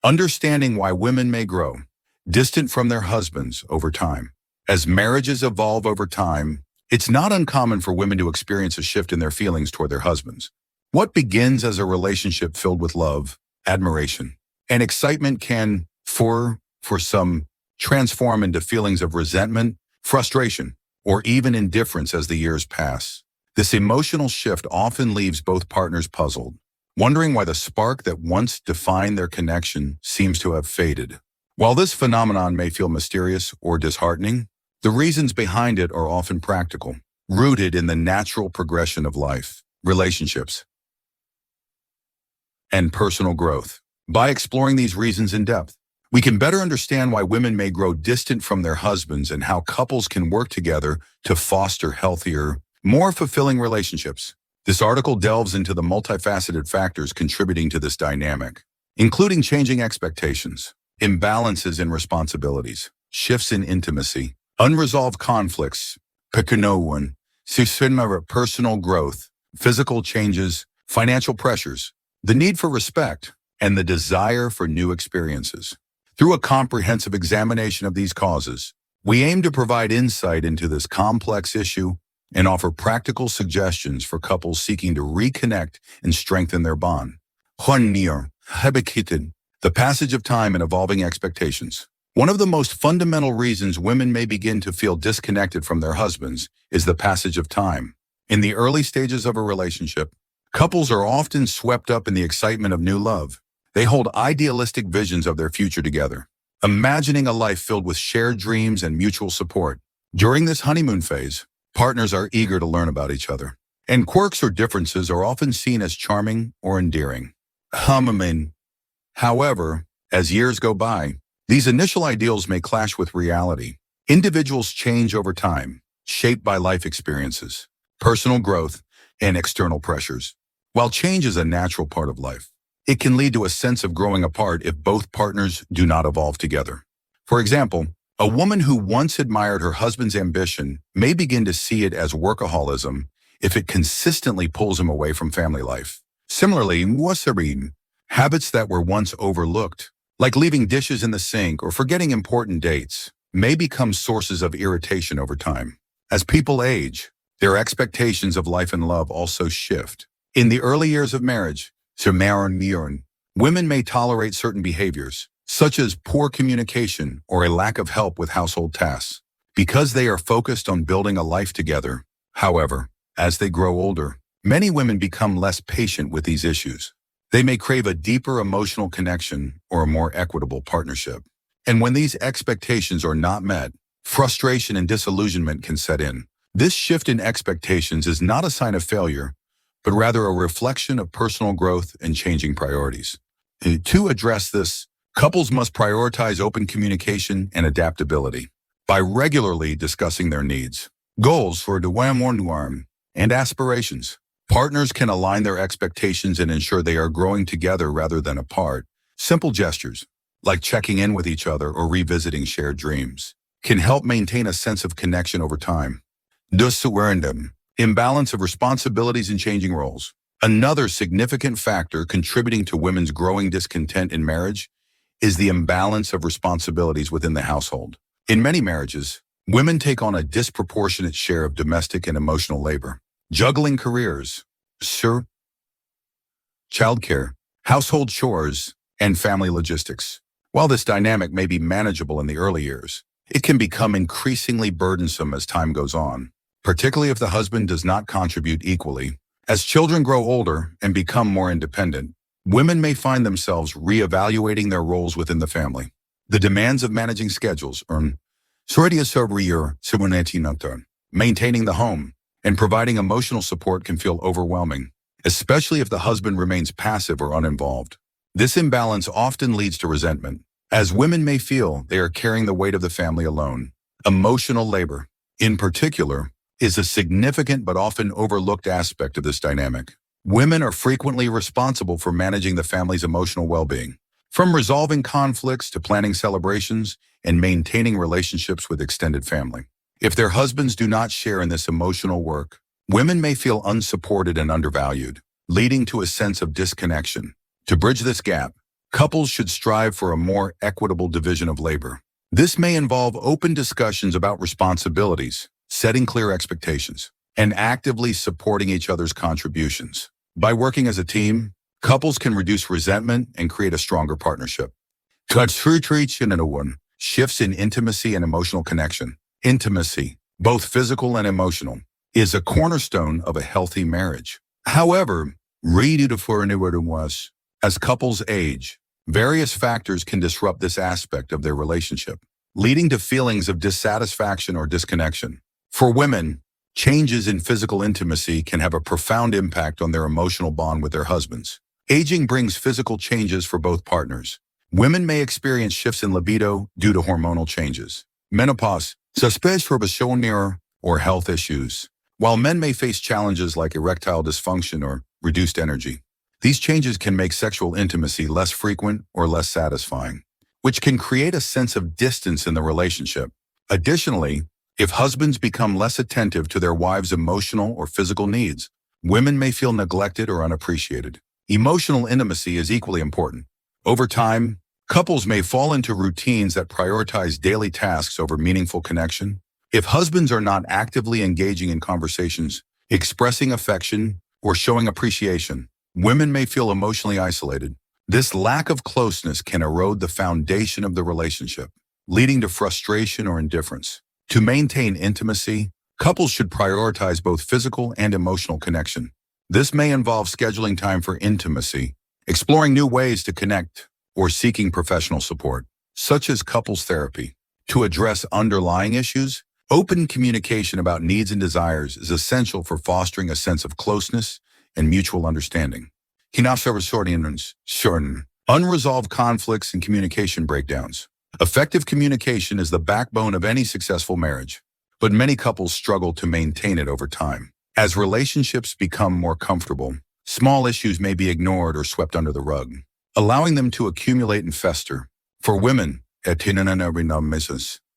Understanding why women may grow distant from their husbands over time. As marriages evolve over time, it's not uncommon for women to experience a shift in their feelings toward their husbands. What begins as a relationship filled with love, admiration, and excitement can, for some, transform into feelings of resentment, frustration, or even indifference as the years pass. This emotional shift often leaves both partners puzzled, wondering why the spark that once defined their connection seems to have faded. While this phenomenon may feel mysterious or disheartening, the reasons behind it are often practical, rooted in the natural progression of life, relationships, and personal growth. By exploring these reasons in depth, we can better understand why women may grow distant from their husbands and how couples can work together to foster healthier, more fulfilling relationships. This article delves into the multifaceted factors contributing to this dynamic, including changing expectations, imbalances in responsibilities, shifts in intimacy, unresolved conflicts, personal growth, physical changes, financial pressures, the need for respect, and the desire for new experiences. Through a comprehensive examination of these causes, we aim to provide insight into this complex issue and offer practical suggestions for couples seeking to reconnect and strengthen their bond. The passage of time and evolving expectations. One of the most fundamental reasons women may begin to feel disconnected from their husbands is the passage of time. In the early stages of a relationship, couples are often swept up in the excitement of new love. They hold idealistic visions of their future together, imagining a life filled with shared dreams and mutual support. During this honeymoon phase, partners are eager to learn about each other, and quirks or differences are often seen as charming or endearing. However, as years go by, these initial ideals may clash with reality. Individuals change over time, shaped by life experiences, personal growth, and external pressures. While change is a natural part of life, it can lead to a sense of growing apart if both partners do not evolve together. For example, a woman who once admired her husband's ambition may begin to see it as workaholism if it consistently pulls him away from family life. Similarly, habits that were once overlooked, like leaving dishes in the sink or forgetting important dates, may become sources of irritation over time. As people age, their expectations of life and love also shift. In the early years of marriage, women may tolerate certain behaviors, such as poor communication or a lack of help with household tasks, because they are focused on building a life together. However, as they grow older, many women become less patient with these issues. They may crave a deeper emotional connection or a more equitable partnership. And when these expectations are not met, frustration and disillusionment can set in. This shift in expectations is not a sign of failure, but rather a reflection of personal growth and changing priorities. To address this, couples must prioritize open communication and adaptability by regularly discussing their needs, goals for and aspirations. Partners can align their expectations and ensure they are growing together rather than apart. Simple gestures, like checking in with each other or revisiting shared dreams, can help maintain a sense of connection over time. Imbalance of responsibilities and changing roles. Another significant factor contributing to women's growing discontent in marriage is the imbalance of responsibilities within the household. In many marriages, women take on a disproportionate share of domestic and emotional labor, juggling careers, childcare, household chores, and family logistics. While this dynamic may be manageable in the early years, it can become increasingly burdensome as time goes on, particularly if the husband does not contribute equally. As children grow older and become more independent, women may find themselves reevaluating their roles within the family. The demands of managing schedules, maintaining the home, and providing emotional support can feel overwhelming, especially if the husband remains passive or uninvolved. This imbalance often leads to resentment, as women may feel they are carrying the weight of the family alone. Emotional labor, in particular, is a significant but often overlooked aspect of this dynamic. Women are frequently responsible for managing the family's emotional well-being, from resolving conflicts to planning celebrations and maintaining relationships with extended family. If their husbands do not share in this emotional work, women may feel unsupported and undervalued, leading to a sense of disconnection. To bridge this gap, Couples should strive for a more equitable division of labor. This may involve open discussions about responsibilities, setting clear expectations, and actively supporting each other's contributions. By working as a team, couples can reduce resentment and create a stronger partnership. Shifts in intimacy and emotional connection. Intimacy, both physical and emotional, is a cornerstone of a healthy marriage. However, as couples age, various factors can disrupt this aspect of their relationship, leading to feelings of dissatisfaction or disconnection. For women, changes in physical intimacy can have a profound impact on their emotional bond with their husbands. Aging brings physical changes for both partners. Women may experience shifts in libido due to hormonal changes, menopause, suspicion or health issues, while men may face challenges like erectile dysfunction or reduced energy. These changes can make sexual intimacy less frequent or less satisfying, which can create a sense of distance in the relationship. Additionally, if husbands become less attentive to their wives' emotional or physical needs, women may feel neglected or unappreciated. Emotional intimacy is equally important. Over time, couples may fall into routines that prioritize daily tasks over meaningful connection. If husbands are not actively engaging in conversations, expressing affection, or showing appreciation, women may feel emotionally isolated. This lack of closeness can erode the foundation of the relationship, leading to frustration or indifference. To maintain intimacy, couples should prioritize both physical and emotional connection. This may involve scheduling time for intimacy, exploring new ways to connect, or seeking professional support, such as couples therapy. To address underlying issues, open communication about needs and desires is essential for fostering a sense of closeness and mutual understanding. Unresolved conflicts and communication breakdowns. Effective communication is the backbone of any successful marriage, but many couples struggle to maintain it over time. As relationships become more comfortable, small issues may be ignored or swept under the rug, allowing them to accumulate and fester. For women,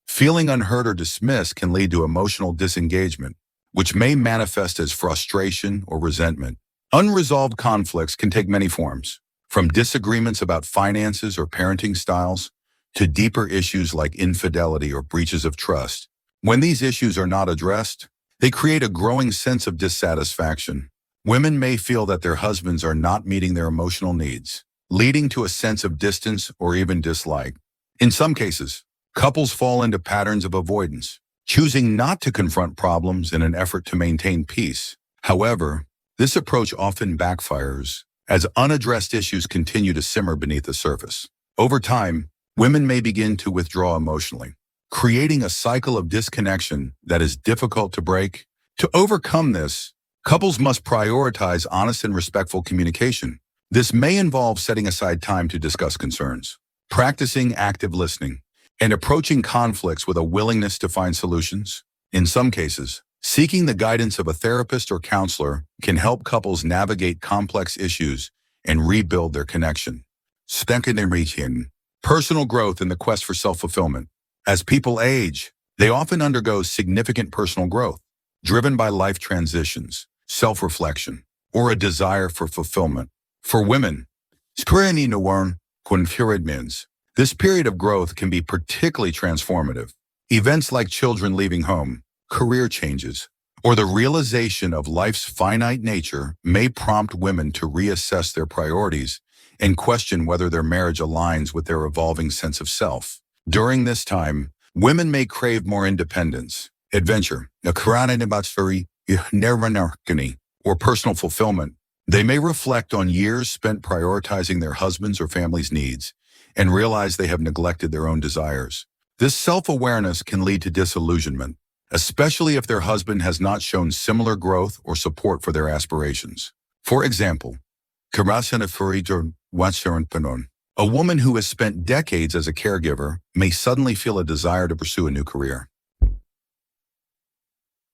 feeling unheard or dismissed can lead to emotional disengagement, which may manifest as frustration or resentment. Unresolved conflicts can take many forms, from disagreements about finances or parenting styles to deeper issues like infidelity or breaches of trust. When these issues are not addressed, they create a growing sense of dissatisfaction. Women may feel that their husbands are not meeting their emotional needs, leading to a sense of distance or even dislike. In some cases, couples fall into patterns of avoidance, choosing not to confront problems in an effort to maintain peace. However, this approach often backfires as unaddressed issues continue to simmer beneath the surface. Over time, women may begin to withdraw emotionally, creating a cycle of disconnection that is difficult to break. To overcome this, couples must prioritize honest and respectful communication. This may involve setting aside time to discuss concerns, practicing active listening, and approaching conflicts with a willingness to find solutions. In some cases, seeking the guidance of a therapist or counselor can help couples navigate complex issues and rebuild their connection. Personal growth in the quest for self-fulfillment. As people age, they often undergo significant personal growth, driven by life transitions, self-reflection, or a desire for fulfillment. For women, this period of growth can be particularly transformative. Events like children leaving home, career changes, or the realization of life's finite nature may prompt women to reassess their priorities and question whether their marriage aligns with their evolving sense of self. During this time, women may crave more independence, adventure, or personal fulfillment. They may reflect on years spent prioritizing their husband's or family's needs and realize they have neglected their own desires. This self-awareness can lead to disillusionment, especially if their husband has not shown similar growth or support for their aspirations. For example, a woman who has spent decades as a caregiver may suddenly feel a desire to pursue a new career,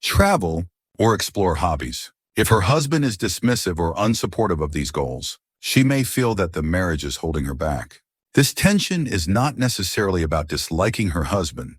travel, or explore hobbies. If her husband is dismissive or unsupportive of these goals, she may feel that the marriage is holding her back. This tension is not necessarily about disliking her husband,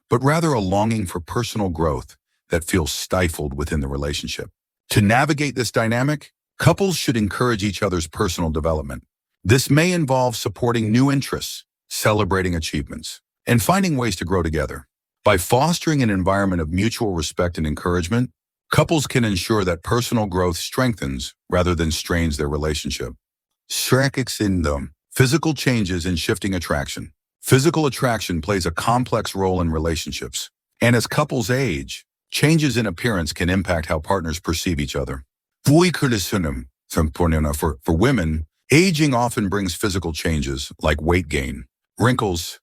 but rather a longing for personal growth that feels stifled within the relationship. To navigate this dynamic, couples should encourage each other's personal development, This may involve supporting new interests, celebrating achievements, and finding ways to grow together. By fostering an environment of mutual respect and encouragement, couples can ensure that personal growth strengthens rather than strains their relationship. Stärks in them. Physical changes in shifting attraction. Physical attraction plays a complex role in relationships, and as couples age, changes in appearance can impact how partners perceive each other. For women, aging often brings physical changes like weight gain, wrinkles,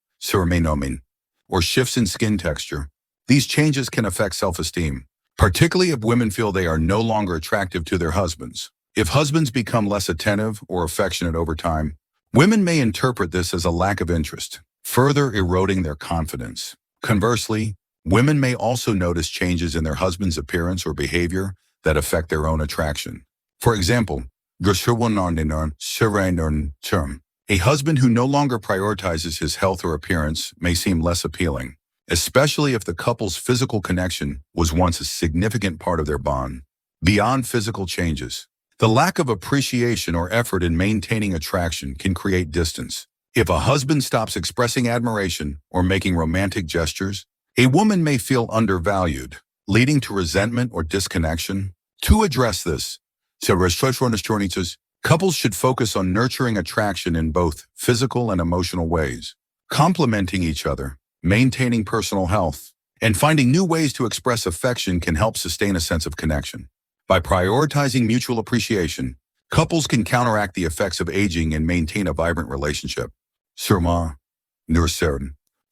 or shifts in skin texture. These changes can affect self-esteem, particularly if women feel they are no longer attractive to their husbands. If husbands become less attentive or affectionate over time, women may interpret this as a lack of interest, further eroding their confidence. Conversely, women may also notice changes in their husband's appearance or behavior that affect their own attraction. For example, a husband who no longer prioritizes his health or appearance may seem less appealing, especially if the couple's physical connection was once a significant part of their bond. Beyond physical changes, the lack of appreciation or effort in maintaining attraction can create distance. If a husband stops expressing admiration or making romantic gestures, a woman may feel undervalued, leading to resentment or disconnection. To address this, couples should focus on nurturing attraction in both physical and emotional ways, complementing each other, maintaining personal health, and finding new ways to express affection can help sustain a sense of connection. By prioritizing mutual appreciation, couples can counteract the effects of aging and maintain a vibrant relationship.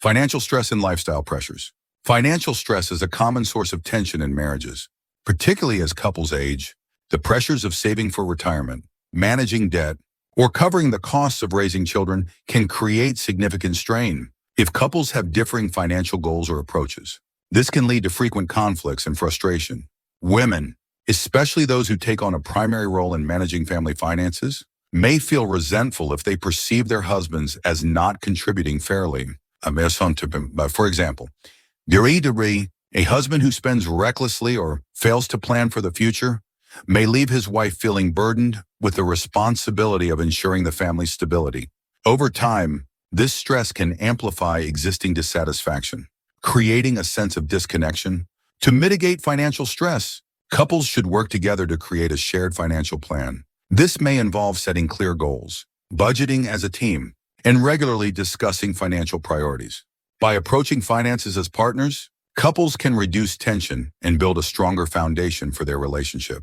Financial stress and lifestyle pressures. Financial stress is a common source of tension in marriages, particularly as couples age. The pressures of saving for retirement, managing debt, or covering the costs of raising children can create significant strain. If couples have differing financial goals or approaches, this can lead to frequent conflicts and frustration. Women, especially those who take on a primary role in managing family finances, may feel resentful if they perceive their husbands as not contributing fairly. For example, a husband who spends recklessly or fails to plan for the future may leave his wife feeling burdened with the responsibility of ensuring the family's stability. Over time, this stress can amplify existing dissatisfaction, creating a sense of disconnection. To mitigate financial stress, couples should work together to create a shared financial plan. This may involve setting clear goals, budgeting as a team, and regularly discussing financial priorities. By approaching finances as partners, couples can reduce tension and build a stronger foundation for their relationship.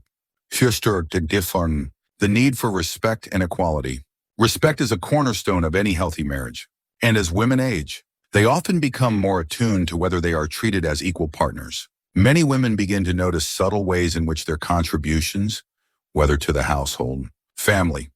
The need for respect and equality. Respect is a cornerstone of any healthy marriage, and as women age, they often become more attuned to whether they are treated as equal partners. Many women begin to notice subtle ways in which their contributions, whether to the household, family,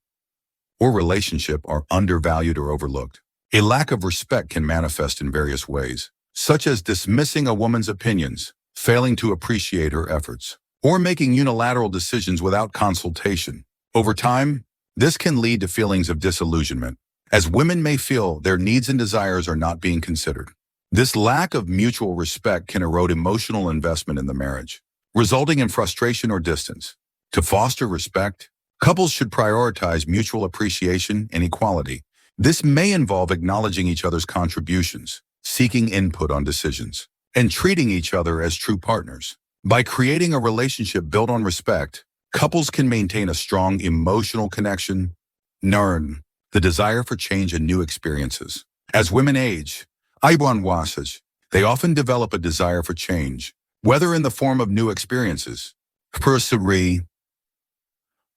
or relationship, are undervalued or overlooked. A lack of respect can manifest in various ways, such as dismissing a woman's opinions, failing to appreciate her efforts, or making unilateral decisions without consultation. Over time, this can lead to feelings of disillusionment, as women may feel their needs and desires are not being considered. This lack of mutual respect can erode emotional investment in the marriage, resulting in frustration or distance. To foster respect, couples should prioritize mutual appreciation and equality. This may involve acknowledging each other's contributions, seeking input on decisions, and treating each other as true partners. By creating a relationship built on respect, couples can maintain a strong emotional connection. The desire for change and new experiences. As women age, they often develop a desire for change, whether in the form of new experiences,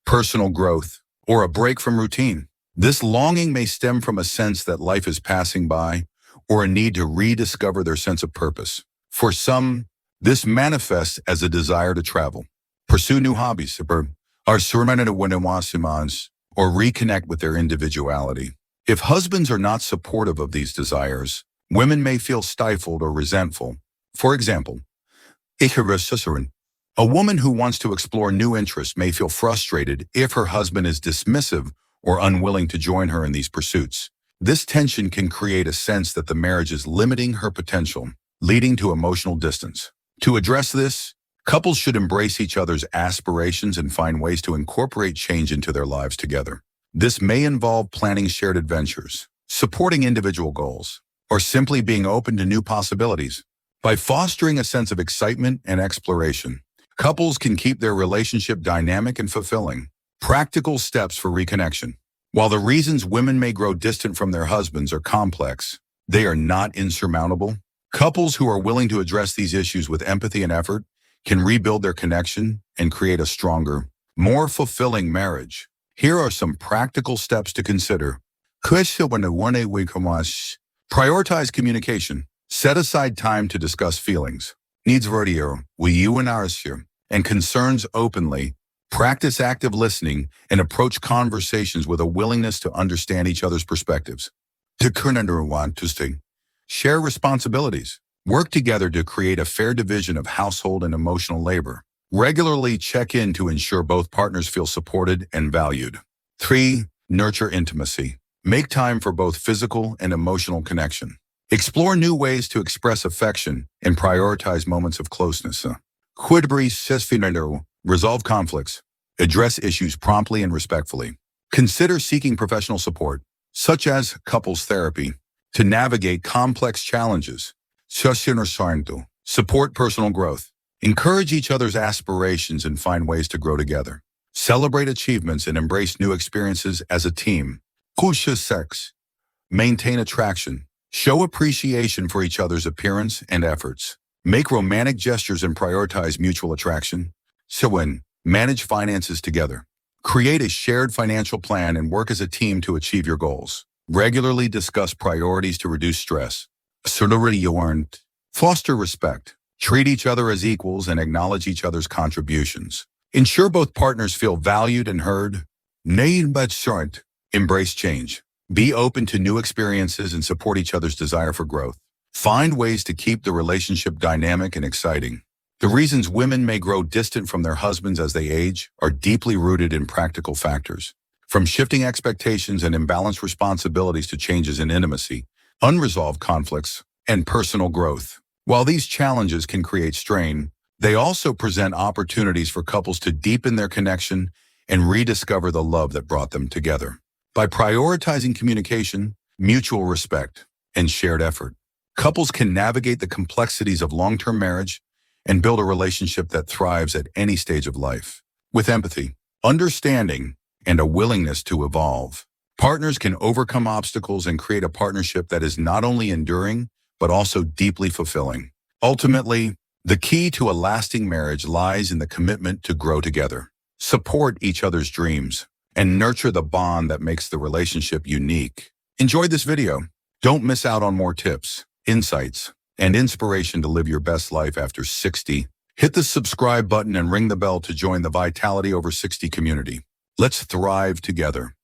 personal growth, or a break from routine. This longing may stem from a sense that life is passing by, or a need to rediscover their sense of purpose. For some, this manifests as a desire to travel, pursue new hobbies, or reconnect with their individuality. If husbands are not supportive of these desires, women may feel stifled or resentful. For example, a woman who wants to explore new interests may feel frustrated if her husband is dismissive or unwilling to join her in these pursuits. This tension can create a sense that the marriage is limiting her potential, leading to emotional distance. To address this, couples should embrace each other's aspirations and find ways to incorporate change into their lives together. This may involve planning shared adventures, supporting individual goals, or simply being open to new possibilities. By fostering a sense of excitement and exploration, couples can keep their relationship dynamic and fulfilling. Practical steps for reconnection. While the reasons women may grow distant from their husbands are complex, they are not insurmountable. Couples who are willing to address these issues with empathy and effort can rebuild their connection and create a stronger, more fulfilling marriage. Here are some practical steps to consider. Prioritize communication. Set aside time to discuss feelings, needs, and concerns openly. Practice active listening and approach conversations with a willingness to understand each other's perspectives. Share responsibilities. Work together to create a fair division of household and emotional labor. Regularly check in to ensure both partners feel supported and valued. 3. Nurture intimacy. Make time for both physical and emotional connection. Explore new ways to express affection and prioritize moments of closeness. Resolve conflicts. Address issues promptly and respectfully. Consider seeking professional support, such as couples therapy, to navigate complex challenges. Support personal growth. Encourage each other's aspirations and find ways to grow together. Celebrate achievements and embrace new experiences as a team. Sex. Maintain attraction. Show appreciation for each other's appearance and efforts. Make romantic gestures and prioritize mutual attraction. Manage finances together. Create a shared financial plan and work as a team to achieve your goals. Regularly discuss priorities to reduce stress. Foster respect. Treat each other as equals and acknowledge each other's contributions. Ensure both partners feel valued and heard. Embrace change. Be open to new experiences and support each other's desire for growth. Find ways to keep the relationship dynamic and exciting. The reasons women may grow distant from their husbands as they age are deeply rooted in practical factors. From shifting expectations and imbalanced responsibilities to changes in intimacy, unresolved conflicts, and personal growth. While these challenges can create strain, they also present opportunities for couples to deepen their connection and rediscover the love that brought them together. By prioritizing communication, mutual respect, and shared effort, couples can navigate the complexities of long-term marriage and build a relationship that thrives at any stage of life. With empathy, understanding, and a willingness to evolve, partners can overcome obstacles and create a partnership that is not only enduring, but also deeply fulfilling. Ultimately, the key to a lasting marriage lies in the commitment to grow together, support each other's dreams, and nurture the bond that makes the relationship unique. Enjoyed this video? Don't miss out on more tips, insights, and inspiration to live your best life after 60. Hit the subscribe button and ring the bell to join the Vitality Over 60 community. Let's thrive together.